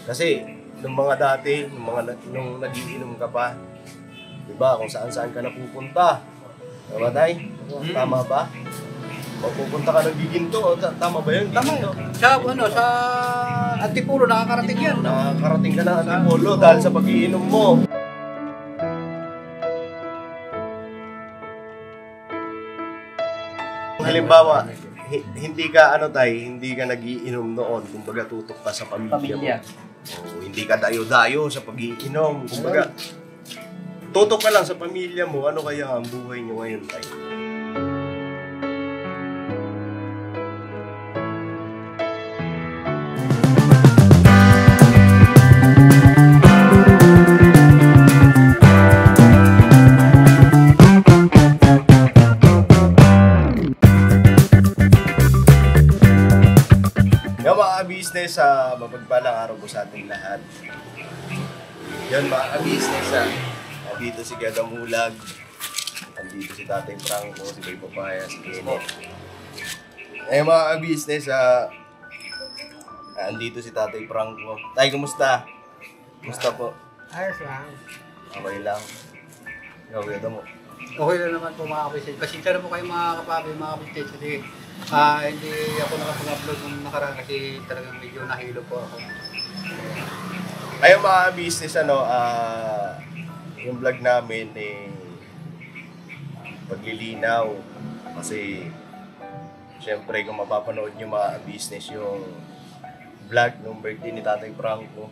Kasi, nung mga dati, nung nagiinom ka pa, diba, kung saan-saan ka napupunta. Tama tayo? Tama ba? Mapupunta ka ng Giginto, tama ba yun? Tama yun. Sa Antipolo, nakakarating yan. Nakakarating ka ng Antipolo dahil sa pag-iinom mo. Halimbawa, hindi ka hindi ka nagiinom noon, kumbaga tutok ka sa pamilya mo. O, hindi ka dayo-dayo sa pag-iinom, kumbaga tutok ka lang sa pamilya mo, ano kaya ang buhay niyo ngayon tayo? Business, mapagpalang araw po sa ating lahat. Yan mga business, dito si Gada Mulag, andito si Tatay Franco, si Bay Papaya, si Kenneth. Mga business, andito si Tatay Franco. Tay, kumusta? Kumusta po? Ayos lang. Okay lang. Gawin mo. Okay lang naman po mga kapatid. Pasensya na po kayo mga kapatid, mga kapatid. Kasi hindi ako nakapag-upload nung nakaraan kasi talagang medyo nahilo po ako. Ayun mga business, yung vlog namin paglilinaw. Kasi syempre kung mapapanood nyo mga business yung vlog nung birthday ni Tatay Franco,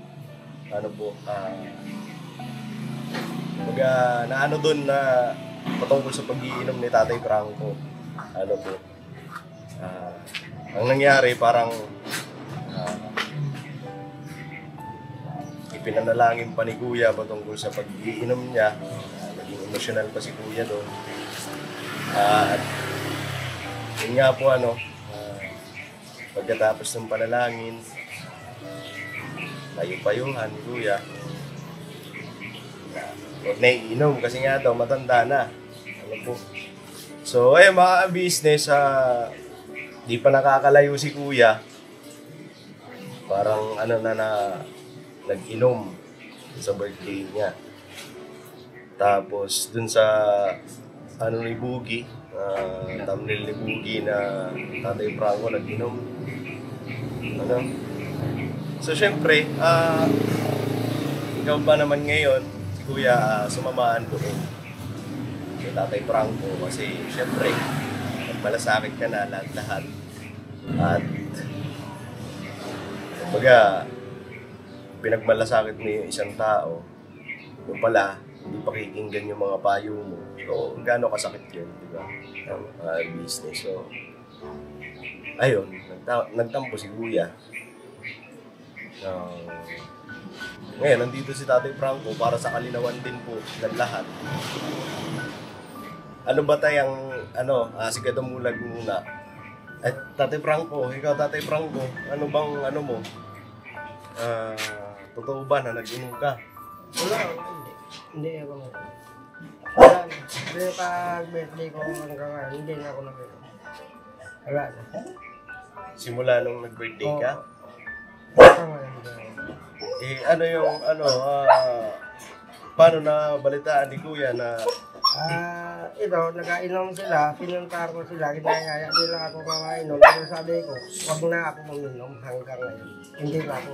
naano doon na patungkol sa pag-iinom ni Tatay Franco. Ang nangyari parang ipinanalangin pa ni Kuya patungkol sa pag-iinom niya. Naging emotional pa si Kuya doon. At yun nga po pagkatapos ng panalangin, tayo-payuhan ni Kuya. Huwag na iinom kasi nga daw matanda na. So ayun mga business, di pa nakakalayo si Kuya. Parang nag-inom sa birthday niya. Tapos dun sa ni Boogie, thumbnail ni Boogie na Tatay Franco nag-inom. So syempre, ikaw ba naman ngayon, si Kuya, sumamaan doon kay Tatay Franco kasi syempre malasakit ka na lahat. At kumbaga pinagmalasakit mo yung isang tao, yung pala hindi pakikinggan yung mga payo mo. So gaano kasakit yun, di ba? Ang business. So ayun, nagtampo si Kuya. Ngayon, nandito si Tatay Franco para sa kalinawan din po ng lahat. Ano ba tayong, si Gada Mulag muna. Tatay Franco, ikaw Tatay Franco, ano bang, totoo ba na nag-inom ka? Wala, hindi ako nag-inom. Wala, pag-birthday ko hanggang ngayon, hindi na ako nag-inom. Wala na. Simula nung nag-birthday ka? Paano na balitaan ni Kuya na nagainom sila, pinuntar ko sila, ginayaya nila ako mamainom. Pero sabi ko, wag na ako uminom hanggang ngayon. Hindi na ako.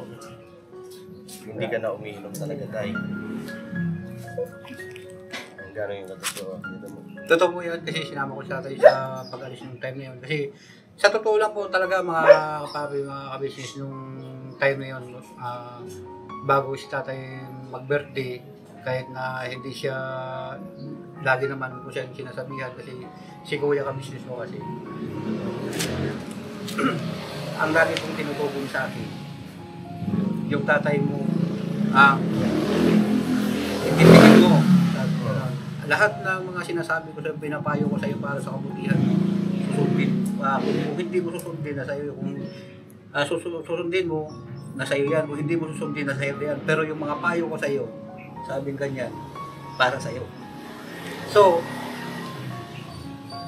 Hindi ka na umiinom talaga tayo. Gano'n yung katotoo? Totoo po yun kasi sinama ko sa tatay sa pag-alis ng time na yun. Kasi sa totoo lang po talaga mga kapabi, mga kabisnes nung time na yun, bago si tatay mag-birthday, kahit na hindi siya lagi naman po siya sinasabihan kasi si Kuya kabisnes mo kasi ang lagi pong tinutugong sa akin yung tatay mo intindigin mo lahat ng mga sinasabi ko sa pinapayo ko sa iyo para sa kabutihan susundin kung hindi mo susundin na sa iyo kung susundin mo na sa iyo yan kung hindi mo susundin na sa iyo yan pero yung mga payo ko sa iyo sabing ganyan para sa iyo. So,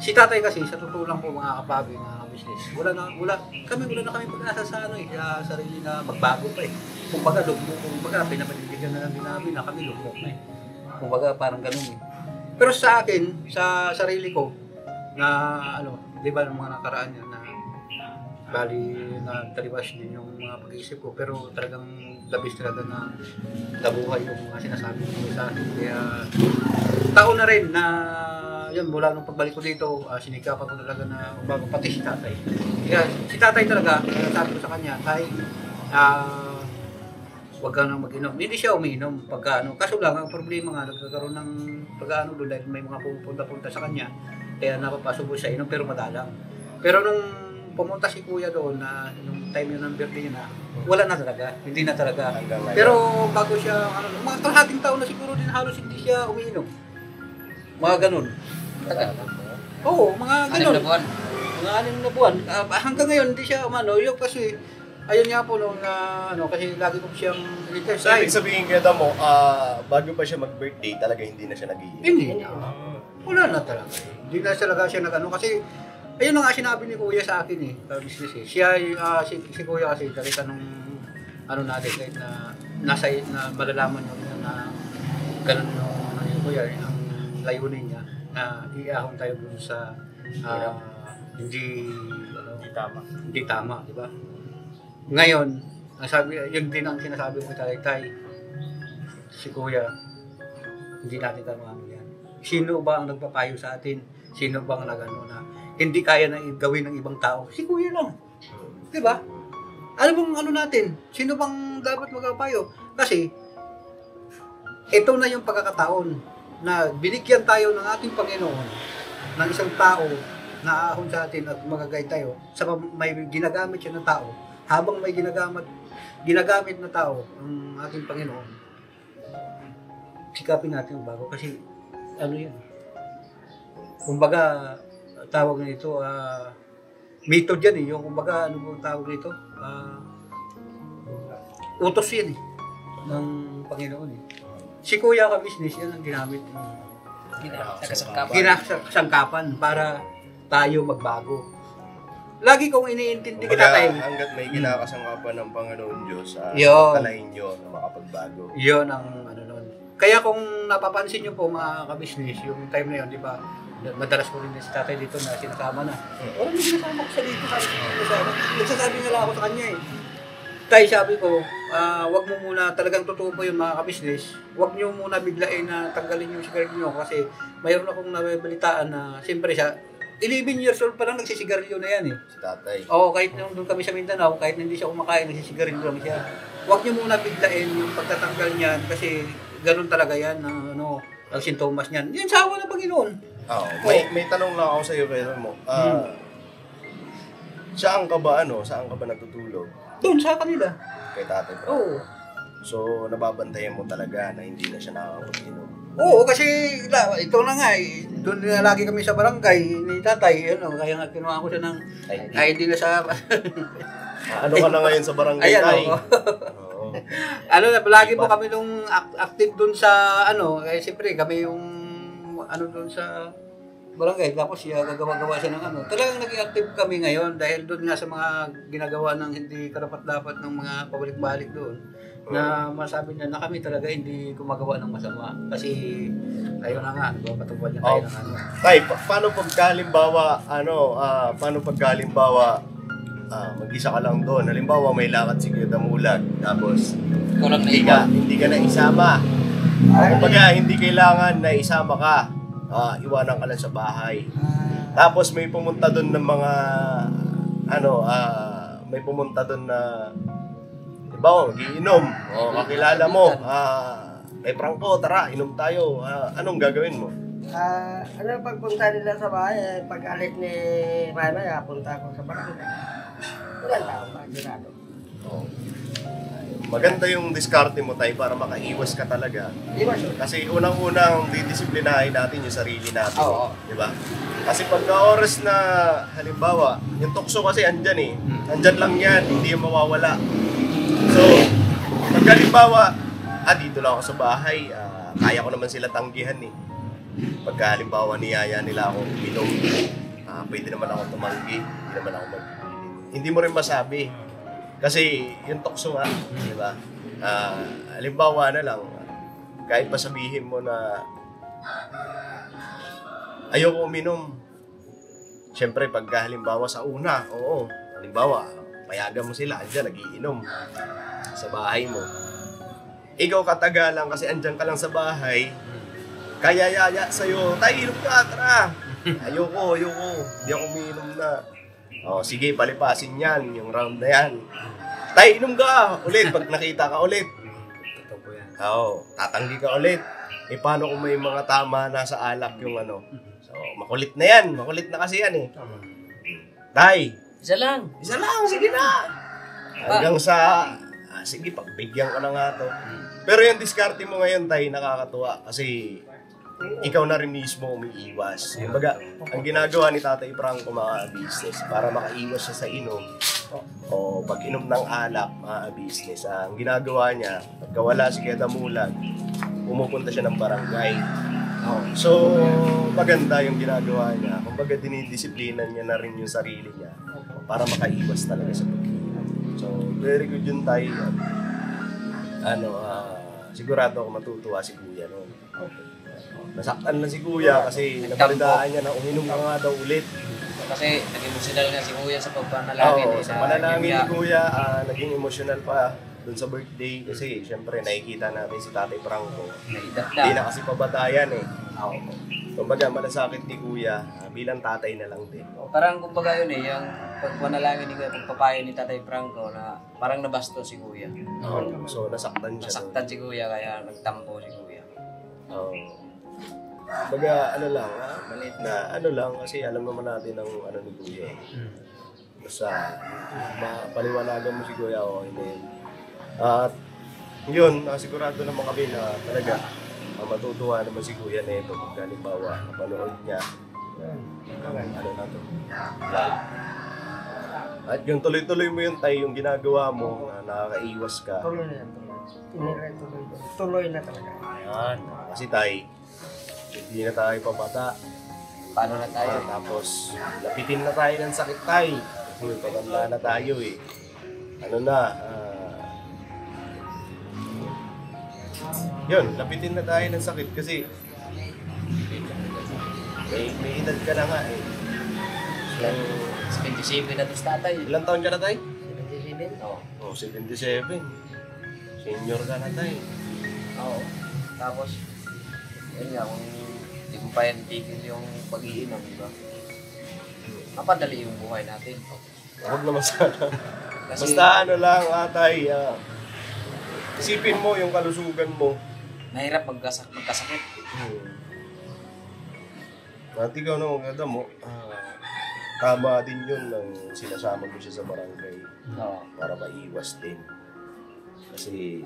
si tatay kasi, sa totoo lang po mga kapabi, mga business, wala na kami pag-asa sa sa sarili na magbago pa eh. kumbaga, pinapanindigan na lang din namin na kami lugmok na eh. Kumbaga, parang ganun eh. Pero sa akin, sa sarili ko, na di ba, ng mga nakaraan yan, na bali na taliwas din yung mga pag-iisip ko, pero talagang labis talaga na nabuhay yung mga sinasabi ko sa akin. Kaya taon na rin na yun, mula nung pagbalik ko dito, sinikapan ko talaga na bago pati si tatay. Kaya si tatay talaga, sabi ko sa kanya, tay, wag ka nang mag-inom. Hindi siya umiinom pagka kaso lang, ang problema nga, nagkakaroon ng pag-ano doon dahil may mga pupunta-punta sa kanya, kaya napapasok siya inom pero madalang. Pero nung pumunta si kuya doon na nung time yun ng birthday niya na, wala na talaga, hindi na talaga. Pero bago siya, mga kalahating taon na siguro din halos hindi siya umiinom. Mga ganun. Oo, mga ganun. 6 na buwan. Mga 6 na buwan. Hanggang ngayon hindi siya yung kasi ayun nga po nung kasi lagi ko siyang so, ibig sabihin kaya mo, bago pa siya mag-birthday, talaga hindi na siya nag-iinom? Hindi na. Wala na talaga. Hindi na talaga siya kasi ayun na nga sinabi ni Kuya sa akin business eh. Siya, si Kuya kasi talaga nung natin kahit na malalaman nyo na ganun yung Kuya, ang layunin niya na iahon tayo dun sa hindi tama, di ba? Ngayon, yun din ang sinasabi ko kay Tay, si Kuya, hindi natin tama yan. Sino ba ang nagpapayo sa atin? Sino ba ang na hindi kaya na gawin ng ibang tao? Si Kuya lang. Di ba? Ano bang natin? Sino bang dapat magpapayo? Kasi, ito na yung pagkakataon na binigyan tayo ng ating Panginoon ng isang tao na aahon sa atin at magagay tayo sa may ginagamit siya ng tao. Habang may ginagamit na tao ang ating Panginoon, sikapin natin bago kasi yan. Kumbaga, tawag na ito, method yan yung kumbaga, bang tawag nito? Utos yan ng Panginoon Si Kuya ka business, yan ang ginamit kinasangkapan para tayo magbago. Lagi kong iniintindi kita tayo. Hanggat may kinakasangkapan ng Panginoon Diyos, talahin nyo na makapagbago. Yun ang nun. Kaya kung napapansin nyo po mga ka-business, yung time na yun, di ba, madalas ko rin si tatay dito na sinasama na. Wala may sinasama ko sa dito. Nagsasabi nga lang ako sa kanya Tay, sabi ko, wag mo muna, talagang totoo po yung mga ka-business, wag nyo muna biglain na tanggalin yung sigarilyo nyo kasi mayroon akong nababalitaan na siyempre siya, 11 years old pa lang nagsisigarilyo na yan Si tatay. Oo, kahit nung doon kami sa Mindanao, kahit hindi siya kumakain, nagsisigarilyo lang siya. Wag nyo muna biglain yung pagtatanggal niyan kasi ganun talaga yan, ang sintomas niyan. Yan, sawa na Panginoon. May tanong lang ako sa iyo kaya mo. Saan ka ba natutulog? Doon sa kanila. Kay tatay ba? Oo. So, nababantayan mo talaga na hindi na siya nakakapag-inom? Oo, kasi ito na nga doon na lagi kami sa barangay ni tatay, kaya nga kinuha ko siya ng ID na sa... Ano ka na ngayon sa barangay, Tay? Oo. Lagi po kami nung active doon sa siyempre kami yung doon sa barangay, tapos siya gagawa siya ng Talagang naging active kami ngayon dahil doon nga sa mga ginagawa ng hindi karapat-dapat ng mga pabalik-balik doon na masabi niya na kami talaga hindi gumagawa ng masama kasi ayun na nga, patupad niya tayo ng Tay, paano pagkalimbawa mag-isa ka lang doon? Halimbawa may lakad si Kuya Damulag tapos hindi ka na isama. Kumbaga, hindi kailangan na isama ka. Iwanan ka lang sa bahay. Tapos may pumunta doon ng mga may pumunta doon na giinom kakilala mo kay Franco, tara inom tayo, anong gagawin mo? Pagpunta nila sa bahay, pag alis ni Maya, punta ako sa barangay. Wala lang pagkirado. Maganda yung diskarte mo tayo para makaiwas ka talaga. Iwas. Kasi unang-unang didisiplinahin natin yung sarili natin. Oo. Di ba? Kasi pagka oras na, halimbawa, yung tukso kasi andyan andyan lang yan, hindi yung mawawala. So, pagka halimbawa, dito lang ako sa bahay, kaya ko naman sila tanggihan Pagka halimbawa niyaya nila ako uminom, pwede naman ako tumanggi, hindi naman ako magpipilit. Hindi mo rin masabi. Kasi yung tukso di ba? halimbawa na lang, kahit pa sabihin mo na ayoko uminom. Siyempre, pagka halimbawa sa una, oo, halimbawa, payagan mo sila, andyan, nagiinom sa bahay mo. Ikaw katagalan kasi andyan ka lang sa bahay, kaya yaya sa'yo, tay, inom ka, tara. Ayoko, hindi ako umiinom na. O, sige, palipasin yan, yung round na yan. Tay, inom ka, ulit, pag nakita ka ulit. Totoo po yan. Oo, tatanggi ka ulit. Paano kung may mga tama na sa alak yung ano? So, makulit na yan, makulit na kasi yan eh. Tay, Isa lang. sige na. Hanggang sa, sige, pagbigyan ko na nga to. Pero yung diskarte mo ngayon, tay, nakakatuwa. Kasi, ikaw na rin mismo umiiwas. Kumbaga, ang ginagawa ni Tatay Franco mga business, para makaiwas siya sa inom, o pag inom ng alak, mga business, ang ginagawa niya, pagka wala si Kuya Damulag, pumupunta siya ng barangay. So, maganda yung ginagawa niya. Kumbaga, dinidisiplinan niya na rin yung sarili niya para makaiwas talaga sa pag-inom. So, very good yun tayo. Sigurado ako matutuwa si Kuya noon. Nasaktan lang si Kuya kasi nabalitaan niya na uminom ka nga daw ulit. Kasi naging emotional nga si Kuya sa pagpanalangin. Oo, sa panalangin ni Kuya, naging emotional pa dun sa birthday kasi syempre nakikita natin si Tatay Franco. Hindi na kasi pabatayan eh. Kumbaga malasakit ni Kuya, bilang tatay na lang din. Parang kumbaga yun yung pagpanalangin ni Kuya, pagpapayo ni Tatay Franco na parang nabasto si Kuya. So nasaktan siya. Nasaktan si Kuya kaya nagtampo si Kuya. Kumbaga maliit na lang kasi alam naman natin ang ni Kuya. Basta mapaliwanagan mo si Kuya o hindi. At yun, sigurado naman kami na talaga matutuwa naman si Kuya na ito kung halimbawa napanood niya na to. At yung tuloy-tuloy mo yung tay, yung ginagawa mo na nakakaiwas ka. Tuloy na yan, tuloy na talaga. Ayan, kasi tay, hindi na tayo pabata. Paano na tayo? Tapos lapitin na tayo ng sakit tay. Kasi patanda na tayo eh. Yun, lapitin na tayo ng sakit kasi may edad ka na nga eh. 27 na to si Tatay. Ilang taon ka na tay? 77? Oh, 77. Senior ka na tay. Oo. Tapos, yun nga, kung hindi mo pa yan tigil yung pag-iinom, di ba? Mapadali yung buhay natin. Huwag naman sana. Kasi, Basta lang atay. Isipin mo yung kalusugan mo. mahirap magkasakit. At ikaw na maganda mo, tama din yun nang sinasama mo siya sa barangay para maiwas din. Kasi,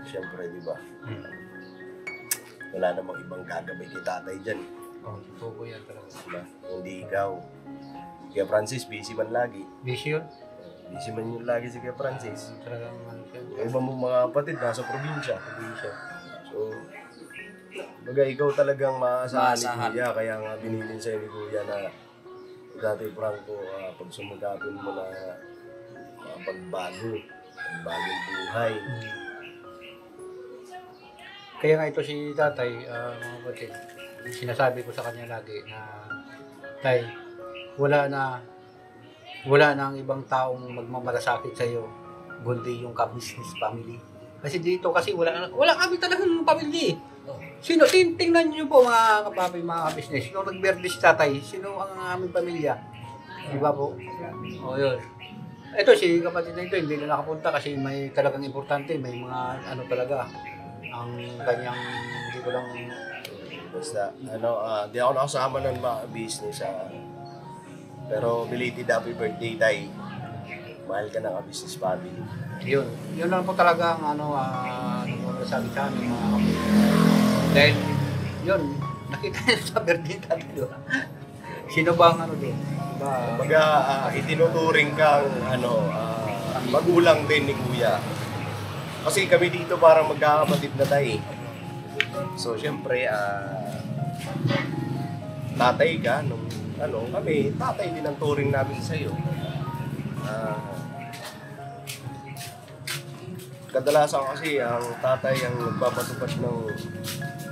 siyempre, di ba? Wala namang ibang gagabay kay tatay dyan. Totoo yan talaga. Diba? Hindi ikaw. Kaya Francis, busy man lagi. Busy yun? Busy man yun lagi si Kaya Francis. Talagang ano siya. Yung iba mong mga kapatid, nasa probinsya. So, baga ikaw talagang maasahan ni Kuya. Kaya nga binilin sa'yo ni Kuya na Tatay Franco, pag sumagapin mo na pagbagong buhay. Kaya nga ito si Tatay, mga kapatid, sinasabi ko sa kanya lagi na, Tay, wala na ang ibang taong magmamalasakit sa iyo, kundi yung ka-business family. Kasi dito wala kami talagang family. Sino, tingnan niyo po mga kapapi, mga ka-business, nung nag-birthday si Tatay, sino ang aming pamilya? Di ba po? O yun. Ito si kapatid na ito, hindi na nakapunta kasi may talagang importante, may mga talaga, ang kanyang, hindi ko lang, Basta, di ako nakasama ng mga business. Pero belated happy birthday, Tay. Mahal ka ng business family. yun lang po talaga ang sabi sa amin mga kapatid. Dahil, yun, nakita niyo sa birthday natin, di ba? Sino ba ang doon? Diba? Kumbaga, itinuturing kang magulang din ni Kuya. Kasi kami dito parang magkakapatid na tayo eh. So, syempre, tatay ka, kami, tatay din ang turing namin sa'yo. kadalasan kasi ang tatay ang nagpapatupad ng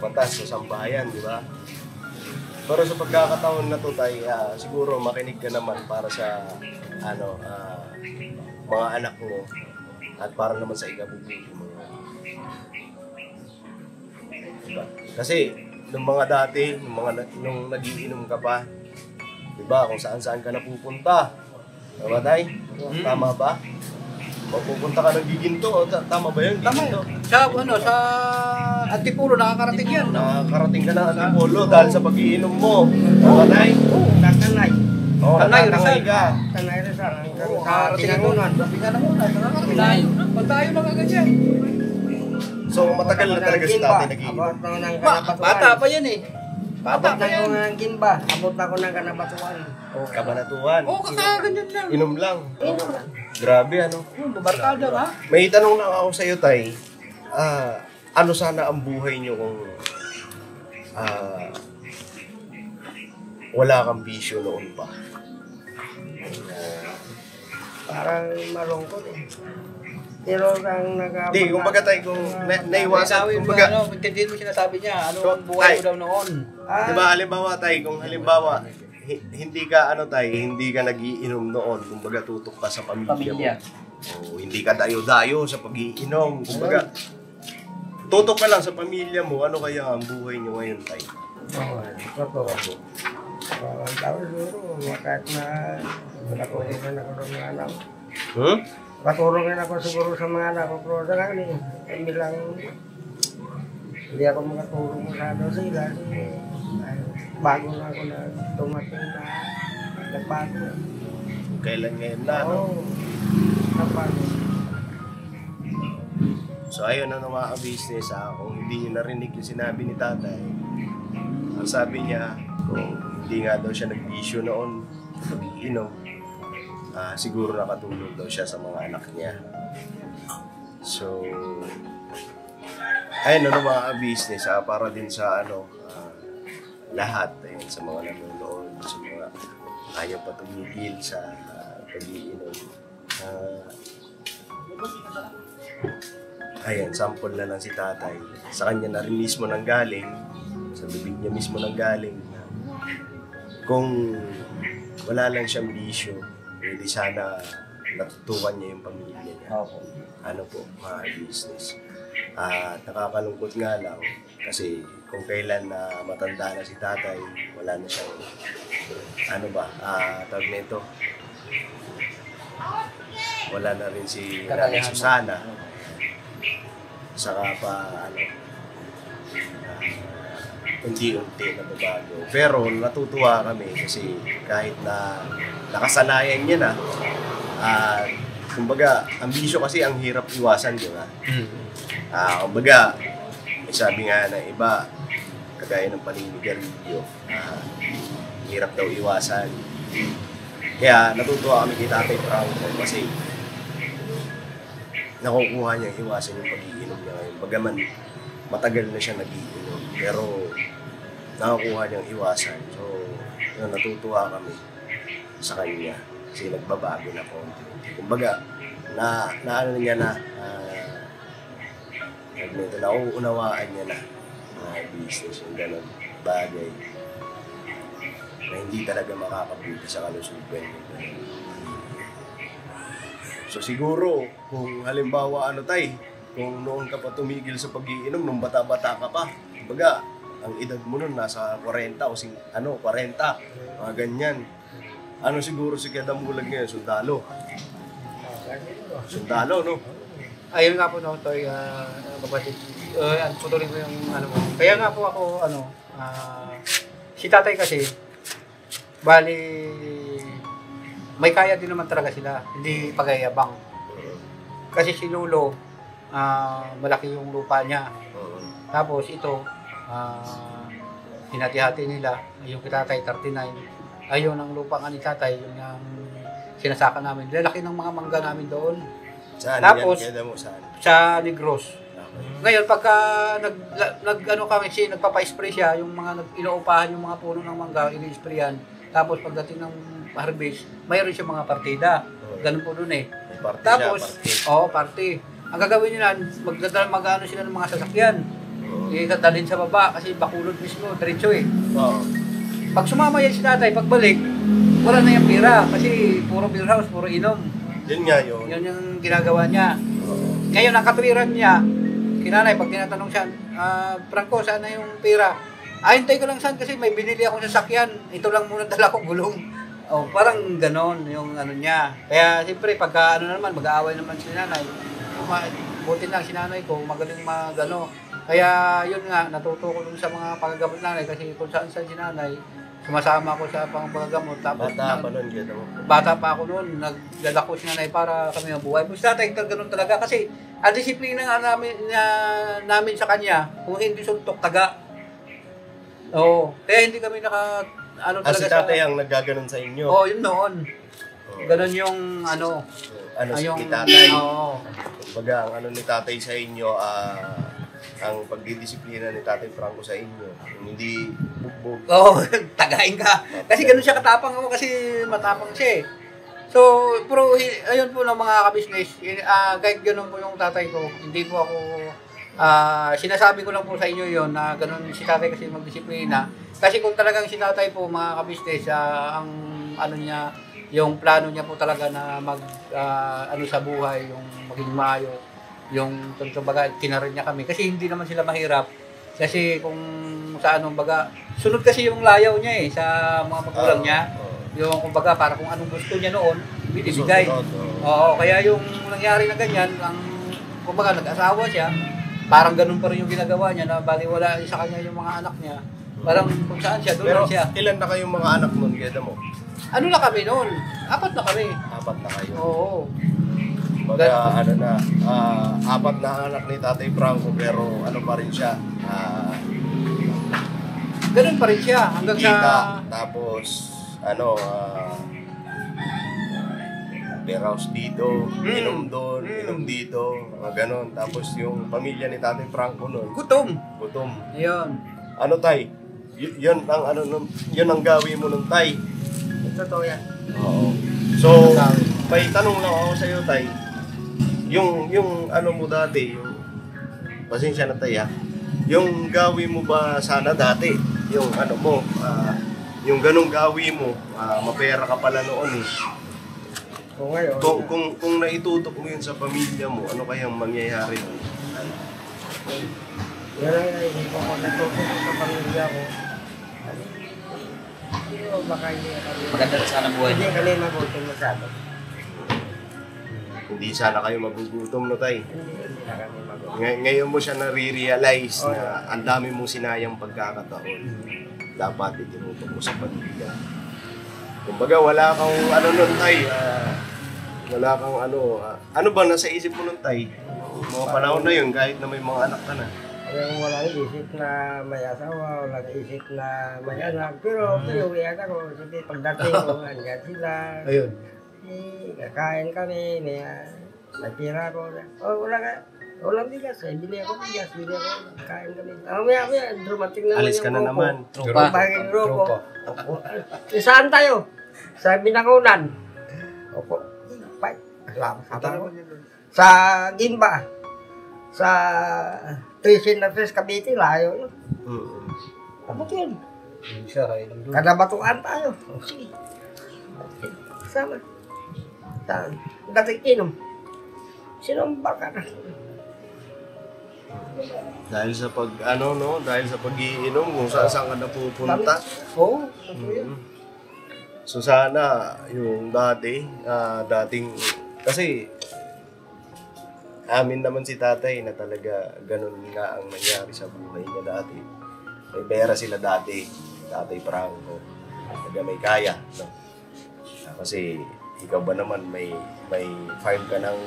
batas sa sambahayan, di ba? Pero sa pagkakataon na to tay, siguro makinig ka naman para sa mga anak mo at para naman sa ikabubuti mo. Diba? Kasi nung mga dati, nung nagiinom ka pa, diba, kung saan-saan ka napupunta. Tama tay? Tama ba? Mapupunta ka ng Giginto, tama ba yun? Tama yun. Sa Antipolo, nakakarating yan. Nakakarating ka ng Antipolo dahil sa pag-iinom mo. Tama tay? Oo, Tanay. Tanay, natatangay ka. Tanay Rizal. Hanggang sa Nakakarating yan. Tinangunan. Sabi ka na muna, nakakarating. Layo na. Patayo na agad yan. So matagal na talaga si tatay nag-iinom. Abot na ng kanabatuan. Bata pa yan eh. Abot Bata na pa yan. yung ng Ginba. Abot na ko ng kanabatuan. Kabanatuan. Oo, kakaganyan lang. Inom lang. Grabe ano. Barkada ka. May tanong lang ako sa iyo tay. Ano sana ang buhay niyo kung wala kang bisyo noon pa? Parang malungkot eh. Pero ang Hindi, kumbaga tayo kung naiwasan, kumbaga, Intindihin mo sinasabi niya. Ano ang Ay. buhay mo daw noon? di ba halimbawa tayo, kung halimbawa, hindi ka hindi ka nagiinom noon, kumbaga tutok ka sa pamilya mo. O, hindi ka dayo-dayo sa pag-iinom, kumbaga, tutok ka lang sa pamilya mo, ano kaya ang buhay niyo ngayon tayo? Oo, totoo. Ang tao siguro, kahit na nakatulong ako ng mga anak. Patulong rin ako siguro sa mga anak ko, pero sa kanya, kami lang, hindi ako makatulong masyado sila. Bago na ako na tumating na nagbago. Kailan ngayon na, no? Oo, nagbago. So ayun na mga ka-business, kung hindi nyo narinig yung sinabi ni tatay, ang sabi niya, kung hindi nga daw siya nagbisyo noon, pag-iinom, siguro nakatulong daw siya sa mga anak niya. So, ayun na mga ka-business, para din sa lahat, ayun, sa mga nanonood, sa mga ayaw pa tumigil sa pag-iinom. Ayan, sample na lang si tatay. Sa kanya na rin mismo nanggaling, sa bibig niya mismo nanggaling. Kung wala lang siyang bisyo, hindi sana natutukan niya yung pamilya niya. Ano po, mga business. Nakakalungkot nga lang kasi kung kailan na matanda na si tatay, wala na siyang, tawag nito, wala na rin si Nanay Susana. Saka pa, unti-unti na babago. Pero natutuwa kami kasi kahit na nakasanayan niya na, kumbaga, ang bisyo kasi ang hirap iwasan, di ba? Kumbaga, sabi nga ng iba, kagaya ng paninigarilyo, hirap daw iwasan. Kaya natutuwa kami kay Tatay Franco kasi nakukuha niyang iwasan yung pag-iinom niya ngayon. Bagaman matagal na siya nag-iinom, pero nakukuha niyang iwasan. So, natutuwa kami sa kanya kasi nagbabago na konti. Kumbaga, naano niya na, nauunawaan niya na business, yung gano'n bagay na hindi talaga makakabuti sa kalusugan. So siguro, kung halimbawa kung noon ka pa tumigil sa pag-iinom, nung bata-bata ka pa, kumbaga, ang edad mo nun nasa 40 o 40, mga ganyan. Ano siguro si Kadamulag ngayon? Sundalo. Sundalo, no? Ayun nga po, no, Toy, kapatid. Putuloy ko yung mo. Kaya nga po ako, si tatay kasi, bali, may kaya din naman talaga sila, hindi pagayabang. Kasi si Lolo, malaki yung lupa niya. Tapos ito, hinati-hati nila, yung kitatay 39. Ayun ang lupa nga ni tatay, yung sinasaka namin. Lalaki ng mga mangga namin doon. Saan? Tapos, Saan? sa Negros. Ngayon, pagka nagpapa-spray siya, yung mga inuupahan yung mga puno ng mangga, ini-sprayan. Tapos pagdating ng harvest, mayroon siya mga partida. Ganun po doon eh. Party Tapos, siya, party. ang gagawin nila, mag-ano sila ng mga sasakyan. Dalhin sa baba kasi Bacolod mismo, diretso eh. Oo. Pag sumama yan si tatay, pagbalik, wala na yung pira kasi puro beer house, puro inom. Yun nga yun. Yun yung ginagawa niya. Oo. Ngayon, ang katwiran niya, kinanay, pag tinatanong siya, Franco, saan na yung pira? Hintay ko lang saan kasi may binili akong sasakyan. Ito lang muna dala ko, gulong. Oh, parang ganon yung ano niya. Kaya siyempre, pagka ano naman, mag-aaway naman si nanay. Buti lang si nanay ko, magaling magano. Kaya yun nga, natuto ko dun sa mga pagagamot nanay kasi kung saan si nanay, sumasama ako sa pagagamot. Tapos Bata pa nun, kaya mo. bata pa ako noon, nagdala ko si nanay para kami mabuhay. Basta tatay, ganun talaga kasi ang disiplina nga namin sa kanya, kung hindi suntok, taga. Oo, kaya hindi kami ano talaga Si tatay ang naggaganon sa inyo. Oo, yun noon. Oo. Ganun yung ano. Ano yung, ni tatay. Oo. Kumbaga, ang ano ni tatay sa inyo, ang pagdidisiplina ni Tatay Franco sa inyo, yung hindi bugbog. Oo, tagain ka. Kasi ganun siya katapang ako kasi matapang siya eh. So, pero ayun po ng mga kabisnes, kahit ganun po yung tatay ko, hindi po ako, sinasabi ko lang po sa inyo yon na ganun si tatay kasi magdisiplina. Kasi kung talagang si tatay po mga kabisnes, ang ano niya, yung plano niya po talaga na ano sa buhay, yung maging maayos, yung baga tinarin niya kami. Kasi hindi naman sila mahirap. Kasi kung sa anong baga, sunod kasi yung layaw niya eh, sa mga magulang niya. Yung kumbaga para kung anong gusto niya noon, binibigay. Oo, kaya yung nangyari na ganyan, ang kumbaga nag-asawa siya, parang ganun pa rin yung ginagawa niya na baliwala sa kanya yung mga anak niya. Parang kung saan siya, doon Pero lang siya. ilan na kayong mga anak nun, kaya mo? Ano na kami noon? 4 na kami. 4 na kayo. Oo. Kumbaga, ano na, 4 na anak ni Tatay Franco, pero ano pa rin siya, Ganun pa rin siya hanggang kita, sa tapos, ano, beer house dito, inom doon, inom dito, mga ganon. Tapos yung pamilya ni Tatay Franco nun, gutom. gutom. Ayun. Ano tay? Yun ang ano nun, yun ang gawin mo nun tay. Totoo yan. Oo. So, may tanong lang ako sa iyo tay. Yung ano mo dati, yung pasensya na tay ha. Yung gawin mo ba sana dati, yung ano mo, yung ganong gawin mo, mapera ka pala noon eh. Kung ngayon, Kung naitutok mo yun sa pamilya mo, ano kayang mangyayari nun? yan ay hindi ko natutunan sa pamilya ko. Hindi ko baka hindi kami. Maganda na sana buhay Hindi niyo. kami mabuting masyado. Hindi sana kayo magugutom no tay. Hindi na kami mabuting. Ngayon mo siya nare-realize na ang dami mong sinayang pagkakataon. Dapat itinutok mo sa pamilya. Kumbaga wala kang ano nun tay, wala kang ano ba nasa isip mo nun tay? Mga panahon na yun kahit na may mga anak ka na. Yung walang isip na may asawa, walang isip na may anak. Pero pinuwian ako, sige pagdating ko, andyan sila. Ayun. Kakain kami, may tira ko. Wala ka. Walang bigas eh. Bili ako bigas, kain kami. Maya, dumating naman Alis ka na naman. Tropa. Baging grupo. Saan tayo? Sa Binangunan. Opo. Sa Gimba. Sa Trisin na Tres Cavite, layo yun. Abot yun. Siya kayo lang doon. Kada batuan tayo. O, sige. Sama. Dating inom. Sinumba ka na. Dahil sa dahil sa pag-iinom kung saan ka napupunta. Oo, totoo yan. So sana yung dating kasi amin naman si tatay na talaga ganun nga ang nangyari sa buhay niya dati. May pera sila dati, Tatay Franco. Talaga may kaya. No? Kasi ikaw ba naman may farm ka ng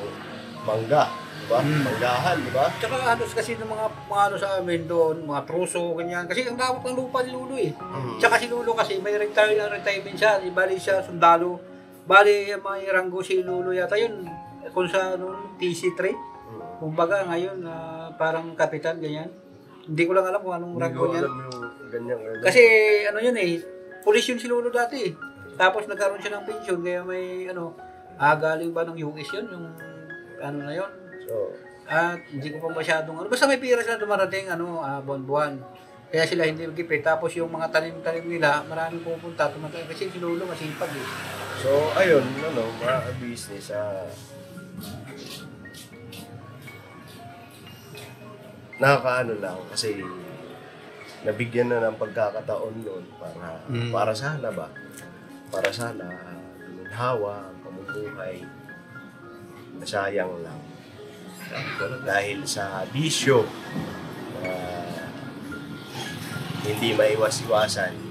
mangga, di ba? Manggahan, di ba? Tsaka halos kasi ng mga ano sa amin doon, mga truso, ganyan. Kasi ang lawak ng lupa ni Lulo eh. Tsaka si Lulo kasi may retirement siya. Bali siya sundalo. Bali may ranggo si Lulo yata yun. Kung sa TC3. Kumbaga ngayon parang kapitan, ganyan. Hindi ko lang alam kung anong ranggo niya. Ganyan. Kasi ano yun eh, pulis yun si Lulo dati. Tapos nagkaroon siya ng pension, kaya may galing ba ng US yun, yung ano na yun. So So, At hindi ko pa masyadong basta may pira sila dumarating buwan-buwan. Kaya sila hindi magipit. Tapos yung mga tanim-tanim nila, maraming pupunta, tumatay. Kasi si Lolo masipag eh. so ayun, mga business, nakakaano lang kasi nabigyan na ng pagkakataon noon para sana guminhawa ang pamumuhay. Nasayang lang dahil sa bisyo na hindi maiwas-iwasan.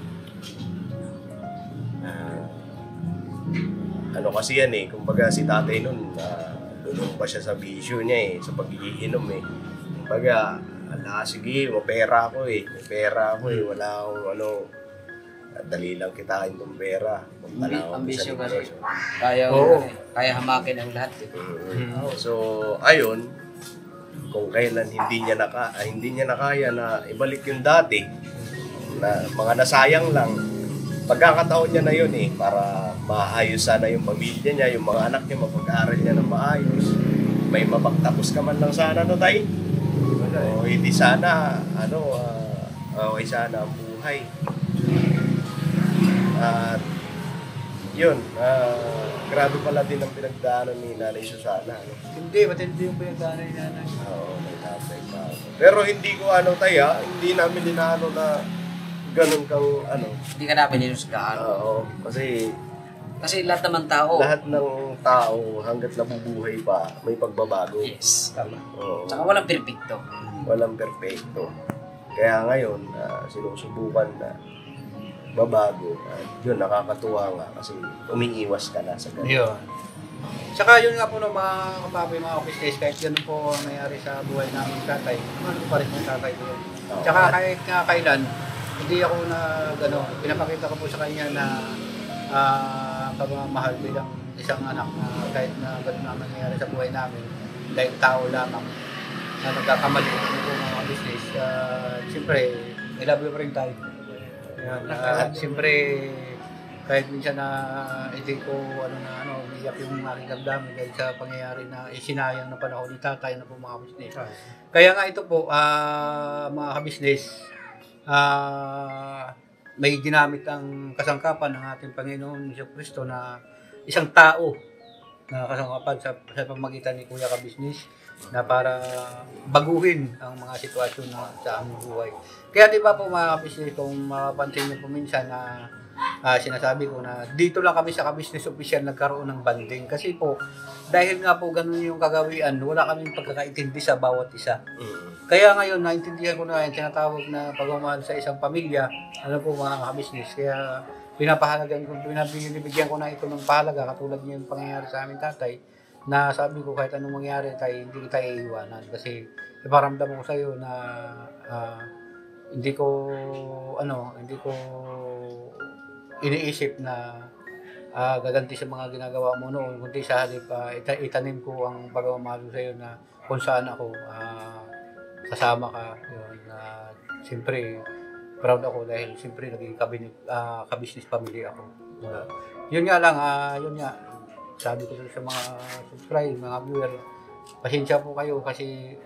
Ano kasi yan kumbaga si tatay nun, tulong pa siya sa bisyo niya sa pagiinom Kumbaga, sige, may pera ako wala akong dali lang kitain ng pera. Ambisyon kasi. Kaya hamakin ang lahat. So, ayun, kung kailan hindi niya nakaya na ibalik yung dati, na mga nasayang lang, pagkakataon niya na yun para maayos sana yung pamilya niya, yung mga anak niya, mapag-aaral niya ng maayos. May mapagtapos ka man lang sana, tay? O hindi sana, okay sana ang buhay. At yun, grabe pala din ang pinagdaanan ni Nanay Susana. Hindi, matindi yung pinagdaanan ni Nanay. Oo, may tatay pa. Pero hindi ko hindi namin dinano na ganun kang Hindi ka namin hinusgaan. Oo, kasi lahat naman tao. lahat ng tao hanggat nabubuhay pa, may pagbabago. Yes. Tama. Oo, Tsaka walang perfecto. walang perfecto. Kaya ngayon, sinusubukan na babago. Yun, nakakatuwa nga kasi umiiwas ka na sa ganun. Yun. Tsaka yun nga po mga kapapi, mga office kahit ganun po ang nangyari sa buhay namin tatay, ano pa rin yung tatay ko yun. Oo. Tsaka kahit nga kailan, hindi ako pinapakita ko po sa kanya na pagmamahal bilang isang anak na kahit na ganun ang nangyari sa buhay namin, dahil tao lamang na nagkakamali po mga business. Siyempre, I love you pa rin tayo. At siyempre, kahit minsan na hindi ko umiyak yung aking damdamin dahil sa pangyayari na isinayang na panahon ni tatay na po mga business. Kaya nga ito po, mga kabisnes, may ginamit ang kasangkapan ng ating Panginoon Hesus Kristo na isang tao na kasangkapan sa pamagitan ni Kuya Kabisnes na para baguhin ang mga sitwasyon na sa aming buhay. Kaya di ba po mga kabisnes, kung mapapansin niyo po minsan na sinasabi ko na dito lang kami sa Kabisnes Official nagkaroon ng banding. Kasi po, dahil nga po ganun yung kagawian, wala kaming pagkakaintindi sa bawat isa. Kaya ngayon, naintindihan ko na yung tinatawag na pagmamahal sa isang pamilya, po mga kabisnes. Kaya binibigyan ko na ito ng pahalaga, katulad niya yung pangyayari sa aming tatay, na sabi ko kahit anong mangyari tayo, hindi tayo iiwanan. Kasi iparamdam ko sa iyo na hindi ko iniisip na gaganti sa mga ginagawa mo noon, kundi sa halip itanim ko ang pagmamahal sa iyo na kung saan ako kasama ka. Yun, siyempre proud ako dahil siyempre naging kabisnes family ako. Yun nga lang, sabi ko sa mga subscribe, mga viewer, pasensya po kayo kasi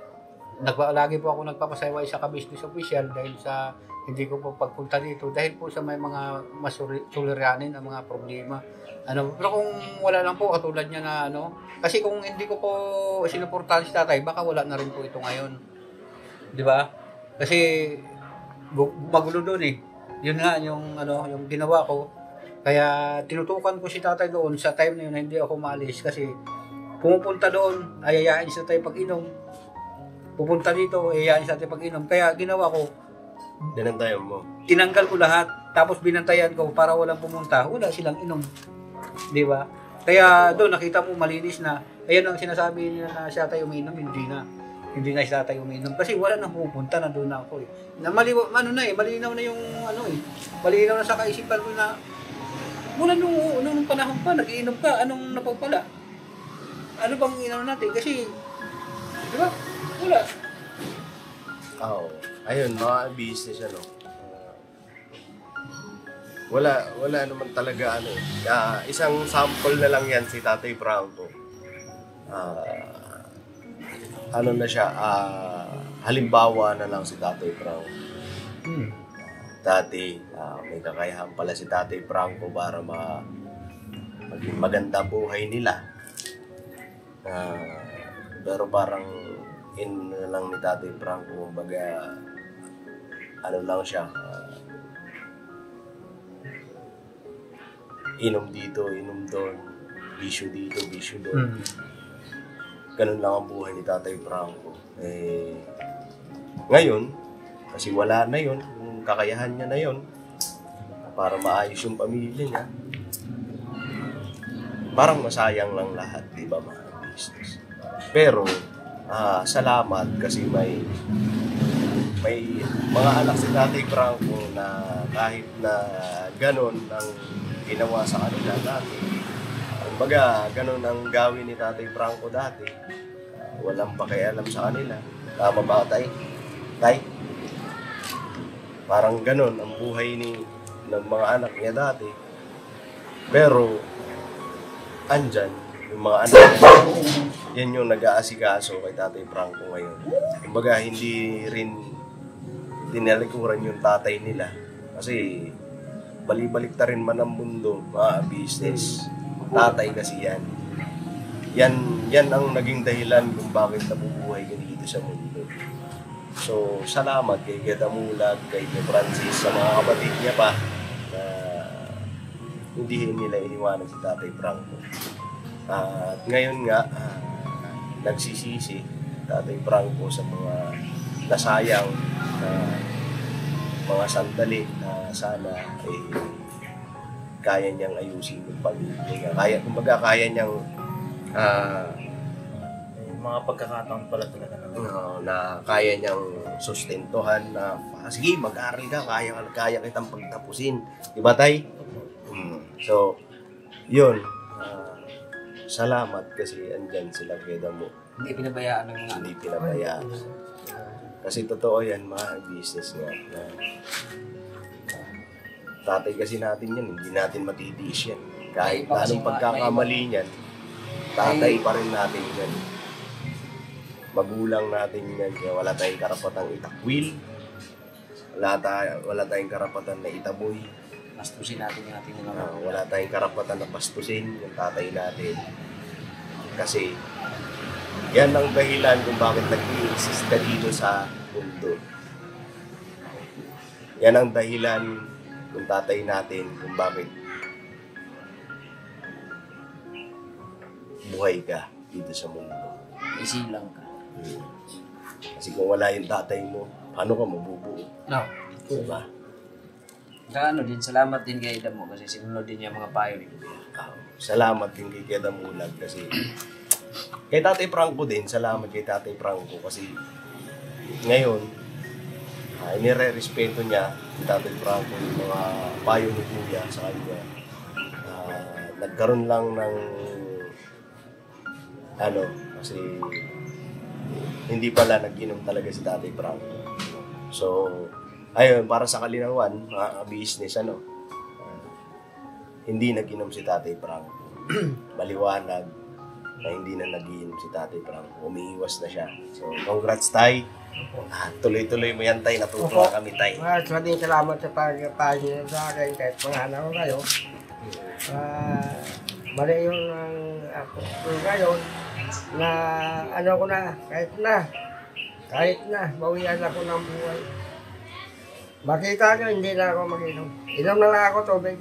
lagi po ako nagpapasayway sa Kabisnes Official dahil sa hindi ko po pagpunta dito dahil po sa may mga masuliranin ang mga problema. Pero kung wala lang po katulad niya na kasi kung hindi ko po sinuportahan si tatay, baka wala na rin po ito ngayon. 'Di ba? Kasi magulo doon Yun nga yung ginawa ko. Kaya tinutukan ko si tatay doon sa time na yun na hindi ako maalis kasi pumupunta doon, ayayain siya tayo pag-inom. Pupunta dito, ayayain siya tayo pag-inom. Kaya ginawa ko, Dinantayan mo. tinanggal ko lahat, tapos binantayan ko para walang pumunta, wala silang inom. Di ba? Kaya doon nakita mo malinis na, ayan ang sinasabi nila na siya tayo uminom, hindi na siya tayo uminom. Kasi wala nang pupunta, nandun na ako malinaw na yung malinaw na sa kaisipan ko na, mula nung panahon pa, nag-iinom ka, anong napagpala? Ano bang inom natin? Kasi, di ba? Wala. Ayun, mga business wala naman talaga isang sample na lang yan si Tatay Franco. ano na siya, halimbawa na lang si Tatay Franco. Dati, may kakayahan pala si Tatay Franco para maging maganda buhay nila. Pero parang na lang ni Tatay Franco, kumbaga, ano lang siya, inom dito, inom doon, bisyo dito, bisyo doon. Ganun lang ang buhay ni Tatay Franco. Ngayon, kasi wala na yun, yung kakayahan niya na yun, para maayos yung pamilya niya, parang masayang lang lahat, di ba, mga business. Pero, salamat kasi may mga anak si Tatay Franco na kahit na ganun ang ginawa sa kanila dati. Kumbaga, ganun ang gawin ni Tatay Franco dati. Walang pakialam sa kanila. Tama ba, Tay? Tay? Parang ganun ang buhay ng mga anak niya dati. Pero, andyan, yung mga anak niya, yan yung nag-aasikaso kay Tatay Franco ngayon. Kumbaga, hindi rin tinalikuran yung tatay nila. Kasi, balik-balik ta rin man ang mundo, mga business. Tatay kasi yan. Yan ang naging dahilan kung bakit nabubuhay ka dito sa mundo. So, salamat kay Kuya Damulag, kay Kuya Francis, sa mga kapatid niya pa na hindi nila iniwanan si Tatay Franco. At ngayon nga, nagsisisi Tatay Franco sa mga nasayang na mga sandali na sana kaya niyang ayusin yung pamilya. Kaya niyang mga pagkakataon pala talaga na kaya niyang sustentuhan na sige, mag-aral ka, kaya kitang pagtapusin. Diba, Tay? So, yun. Salamat kasi andyan sila Kuya Damo. Hindi pinabayaan ng mga Hindi pinabayaan. Kasi totoo yan, mga business nga. Tatay kasi natin yan, hindi natin matitiis yan. Kahit anong pagkakamali niyan, tatay pa rin natin yan. Magulang natin yan, kaya wala tayong karapatang itakwil. Wala tayong karapatan na itaboy. Bastusin natin yung ating mga Wala tayong karapatan na bastusin yung tatay natin. Kasi yan ang dahilan kung bakit nag-i-exist ka dito sa mundo. Yan ang dahilan ng tatay natin kung bakit buhay ka dito sa mundo. isilang ka. Kasi kung wala yung tatay mo, paano ka mabubuo? No. Diba? Ano din, salamat din kay Damo kasi sinunod din niya mga payo ni Kuya. Salamat din kay Damulag kasi kay Tatay Franco din, salamat kay Tatay Franco kasi ngayon inire-respeto niya si Tatay Franco yung mga payo ni Kuya sa kanya. Nagkaroon lang ng kasi hindi pala nag-inom talaga si Tatay Franco. So, ayun, para sa kalinawan, mga business, hindi nag-inom si Tatay Franco. Maliwanag na hindi na nag-inom si Tatay Franco. Umiiwas na siya. So, congrats, Tay. Tuloy-tuloy mo yan, Tay. Natutuwa kami, Tay. Maraming salamat sa pag-pahin sa akin kahit mga anak ko kayo. Mali yung ako ngayon na ko na, kahit na, bawian ako ng buhay. Makita nyo, hindi na ako mag-inom. Inom na lang ako tubig.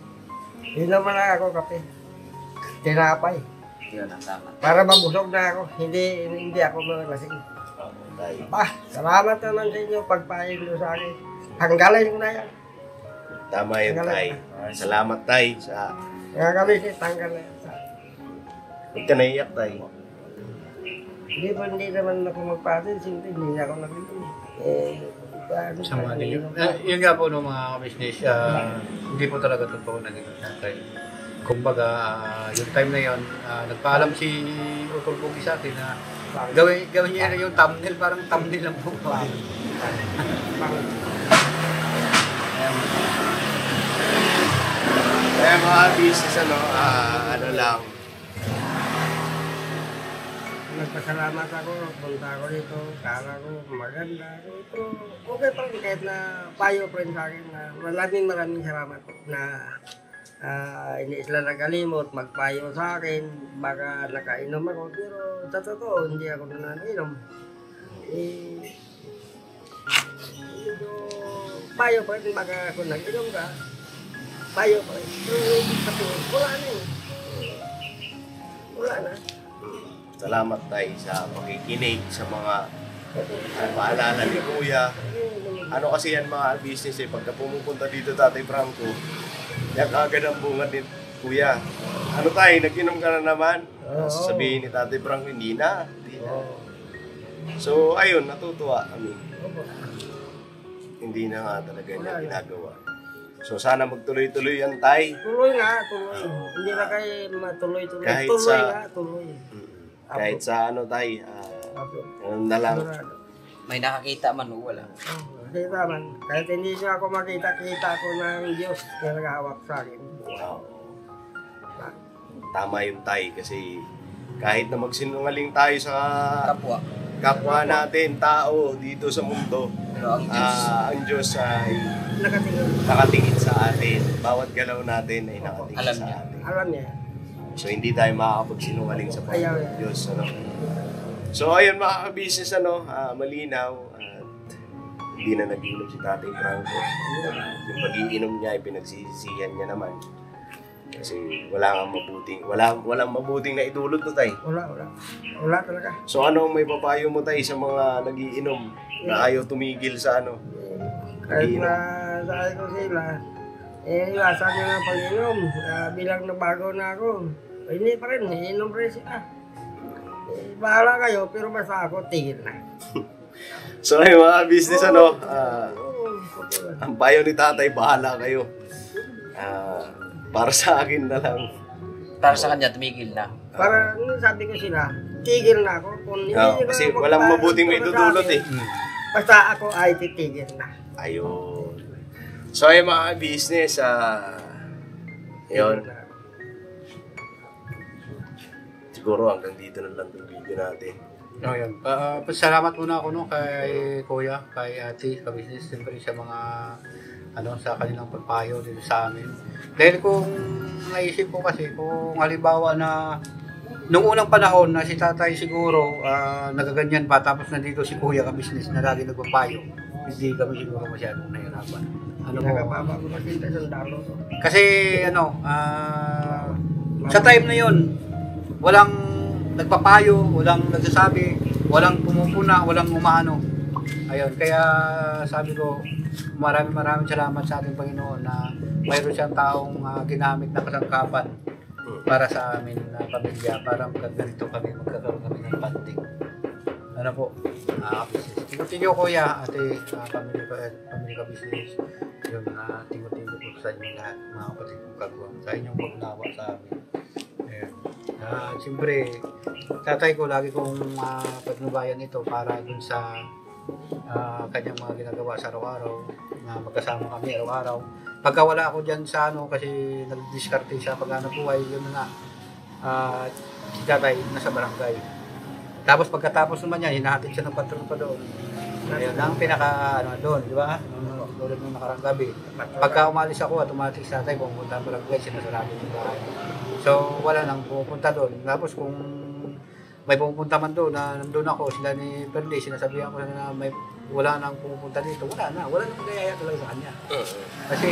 Inom na lang ako kape. Tinapay. Yun ang tama. Para mabusog na ako. Hindi ako malasing. Salamat naman sa inyo pagpahin nyo sa akin. Tanggalin ko na yan. Tama yun, Tay. Salamat, Tay. Kaya kami tanggal na yan. Huwag ka naiyak, Tay. Hindi naman ako magpatin. Siyempre, hindi ako nabili. Sama din yun. Yun nga po no, mga business, hindi po talaga totoo na naging tatay. Kumbaga, yung time na yun, nagpaalam si Utol Pugi sa atin na gawin niya yung thumbnail, parang thumbnail lang po. Kaya mga business, lang, nagpasalamat ako, punta ako dito, kala ko maganda. Pero okay pa rin kahit na payo pa rin sa akin na maraming salamat na hindi sila nagalimot, magpayo sa akin, baka nakainom ako, pero sa totoo, hindi ako nanainom. Medyo payo pa rin, baka kung nag-inom ka, payo pa rin. Pero wala na eh. Wala na. Salamat tayo sa pakikinig sa mga paalala ni Kuya. Ano kasi yan mga business eh, pagka pumupunta dito Tatay Franco, yan agad ang bunga ni Kuya. Ano tayo, nag-inom ka na naman? Sabihin ni Tatay Franco, hindi na. So ayun, natutuwa kami. Hindi na nga talaga niya ginagawa. So sana magtuloy-tuloy yan tay. Tuloy nga, tuloy. Hindi na kayo matuloy-tuloy. Kahit tuloy sa- nga, tuloy. Kahit sa ano tay, ano na lang. May nakakita man o wala. Hindi naman. Kahit hindi niya ako makita, kita ko ng Diyos na naghahawak sa akin. Wow. Tama yung tay kasi kahit na magsinungaling tayo sa Kapwa. kapwa natin, tao dito sa mundo, Pero ang Diyos, ang Diyos ay Nakatingin. nakatingin sa atin. Bawat galaw natin ay nakatingin Alam sa niya. atin. Alam niya. So hindi tayo makakapagsinungaling sa Ayaw Panginoon eh. Diyos. Ano? So ayun mga ka-business, malinaw. At hindi na nag-inom si Tatay Franco. Yung pag-iinom niya ay pinagsisisihan niya naman. Kasi walang mabuting na idulot to tay. Wala. Wala talaga. So ano ang may papayo mo tay sa mga nagiinom na ayaw tumigil sa ano? Kahit na sabi ko sila, iwasan nyo ng pag-inom. Bilang nabago na ako, hindi pa rin, inom rin sila. Bahala kayo, pero basta ako, tigil na. So ayun mga business, Oo, ang payo ni tatay, bahala kayo. Para sa akin na lang. para sa kanya, tumigil na. Para sabi ko sila, tigil na ako. Kung hindi nila Kasi ako walang magbago mabuting may sa dudulot akin, eh. Basta ako ay titigil na. Ayun. So ayun mga business, yun. Siguro hanggang dito na lang yung video natin. Oh, yun. Salamat muna ako no, kay Kuya, kay Ate, ka-business, siyempre sa mga sa kanilang pagpayo dito sa amin. Dahil kung naisip ko kasi, kung halimbawa na nung unang panahon na si tatay siguro nagaganyan pa, tapos nandito si Kuya ka-business na lagi nagpapayo, hindi kami siguro masyadong nahirapan. Pinakababa ko makita sa dalo. Kasi sa time na yun, walang nagpapayo, walang nagsasabi, walang pumupuna, walang umano. Ayun, kaya sabi ko, maraming salamat sa ating Panginoon na mayroon siyang taong ginamit na kasangkapan para sa amin na pamilya, para ganito kami, magkakaroon kami ng banding. Ano po, tingo-tingo Kuya, Ate, family ka business, yung tingo-tingo po sa inyo lahat, mga kapatid kong kagawang, sa inyong pagnawa sa amin. Ayun. Siyempre, tatay ko lagi kong pagnubayan ito para dun sa kanyang mga ginagawa sa araw-araw, na magkasama kami araw-araw. Pagka wala ako dyan sa kasi nag-discarte sa pag-ano buhay, yun na si tatay nasa barangay. Tapos pagkatapos naman yan, hinahatid siya ng patron pa doon. Ayun, ang pinaka doon, di ba? Tulad ng nakarang gabi. Pagka umalis ako at umalis si tatay, pumunta ang barangay, sinasarado yung bahay. So wala nang pupunta doon. Tapos kung may pupunta man doon na nandun ako, sila ni Perdi, sinasabihan ko na wala nang pupunta dito. Wala nang magayaya talaga sa kanya. Kasi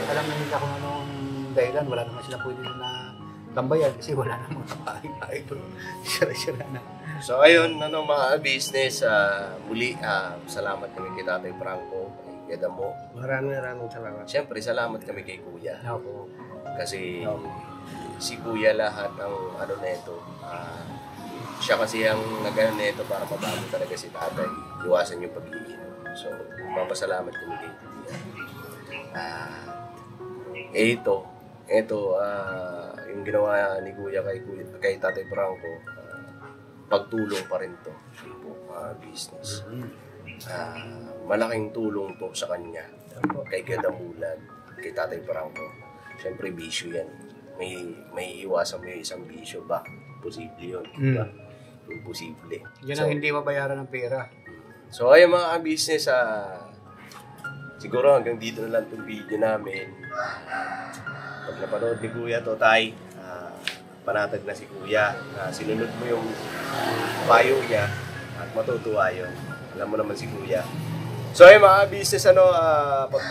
alam na nila kung anong dahilan, wala naman sila pwede na tambayan kasi wala nang mga pahay-pahay doon. Sira-sira na. So ayun, mga business, muli, salamat kami kay Tatay Franco, kay Damo. Maraming salamat. Siyempre, salamat kami kay Kuya. Ako. Kasi si Kuya lahat ang nito. Siya kasi ang nagano nito para mabago talaga si tatay. Iwasan yung pag-iinom. So, papasalamat kami kay Kuya. Ito, yung ginawa ni Kuya kay Tatay Franco, pagtulong pa rin to business. Malaking tulong to sa kanya. Kay Gadamulan, kay Tatay Franco. Siyempre, bisyo yan. May iwasan mo yung isang bisyo ba? Posible yun. Diba? imposible. Yan ang hindi mabayaran ng pera. So ayun mga business, siguro hanggang dito na lang itong video namin. Pag napanood ni Kuya to, Tay, panatag na si Kuya. Sinunod mo yung payo niya at matutuwa yun. Alam mo naman si Kuya. So ayun mga business,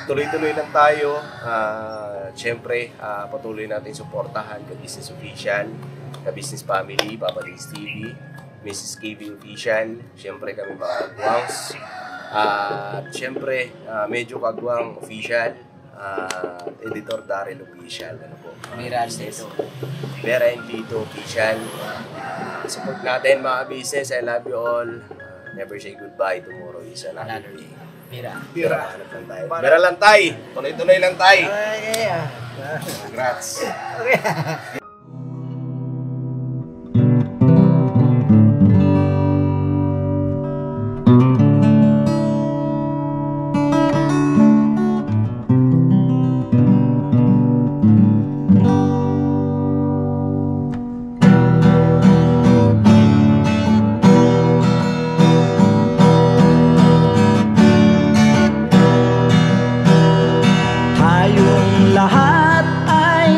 tuloy-tuloy lang tayo. Siyempre, patuloy natin suportahan ka Business Official, ka Business Family, Papa Dins TV, Mrs. KB Official, siyempre kami mga Kagwangs. At siyempre, medyo Kagwang Official, Editor Daryl Official. Ano po? Mira dito. Vera and Tito Official. Support natin mga business. I love you all. Never say goodbye. Tomorrow is another day. Mira. Bira lang tayo. Tuloy-tuloy lang tayo. Congrats. Tayong lahat ay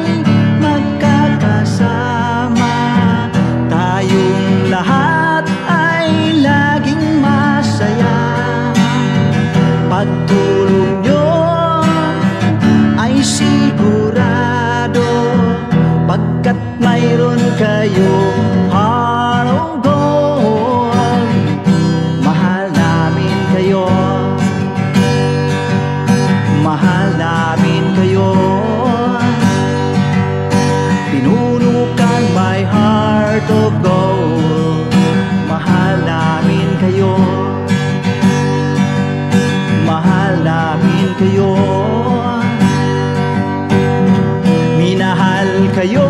magkakasama. Tayong lahat ay laging masaya. Pagtulong nyo ay sigurado, pagkat mayroon kayong heart of gold. Mahal namin kayo. Mahal namin kayo. Pinunukan my heart of gold. Mahal namin kayo. Mahal namin kayo. Minahal kayo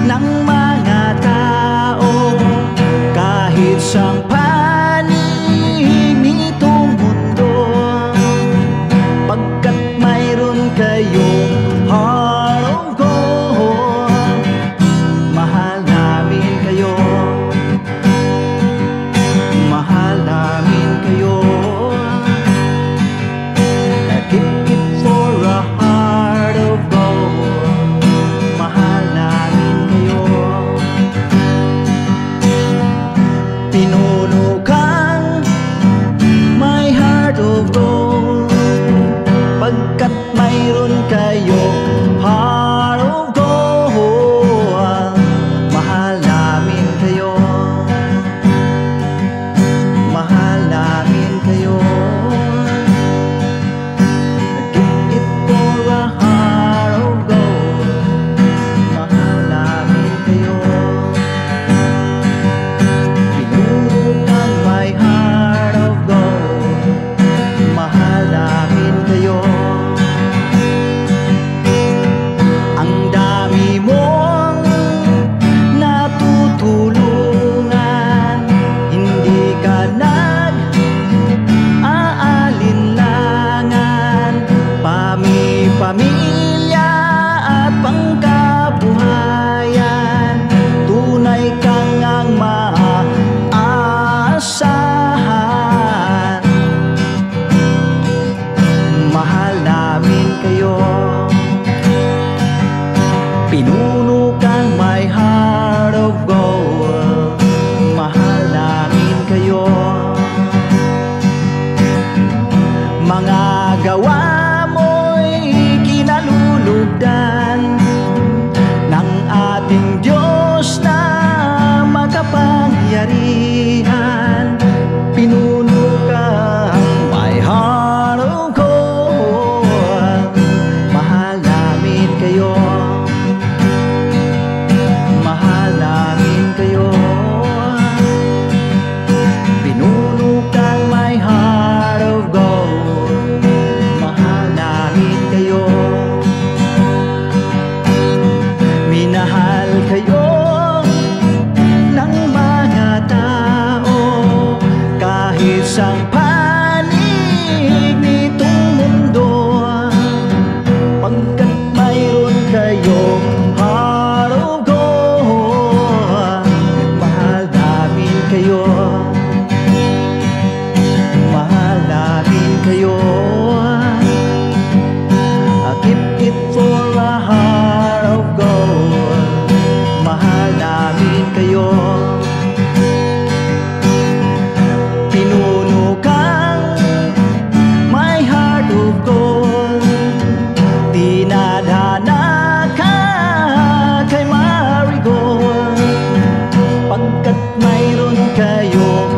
ng mga tao kahit sang panig nitong mundo, pagkat mayroon kayong heart of gold. Mahal namin kayo. Mahal namin kayo. Keep it for a heart of gold. Mahal namin kayo. Pinuno kang my heart of gold, pagkat mayroon kayong heart of gold. Mahal namin kayo. Mahal namin kayo. Give it for a heart of gold. Mahal namin kayo. Pinunong my heart of gold. Mahal namin kayo. Ang dami mong natutulungan, hindi ka nag-aalinlangan. Pamilya at pangkabuhayan, tunay kang ang maaasahan. Mahal namin kayo. Pinuno kang my heart of gold. Mahal namin kayo. Mga gawa mo'y kinalulugdan ng ating Diyos na makapangyarihan. Pinuno kang my heart of gold. Mahal namin kayo. Mahal namin kayo. Pinuno kang my heart of gold. Mahal namin kayo. Minahal kayo ng mga tao kahit sang panig nitong mundo, pagkat mayroon kayong heart of gold. Mahal kayo, mahal namin kayo. I'll keep it for a heart of gold. Mahal namin kayo. Pinuno kang my heart of gold. Dinadhana ka kay marigold. Pagkat mayroon kayong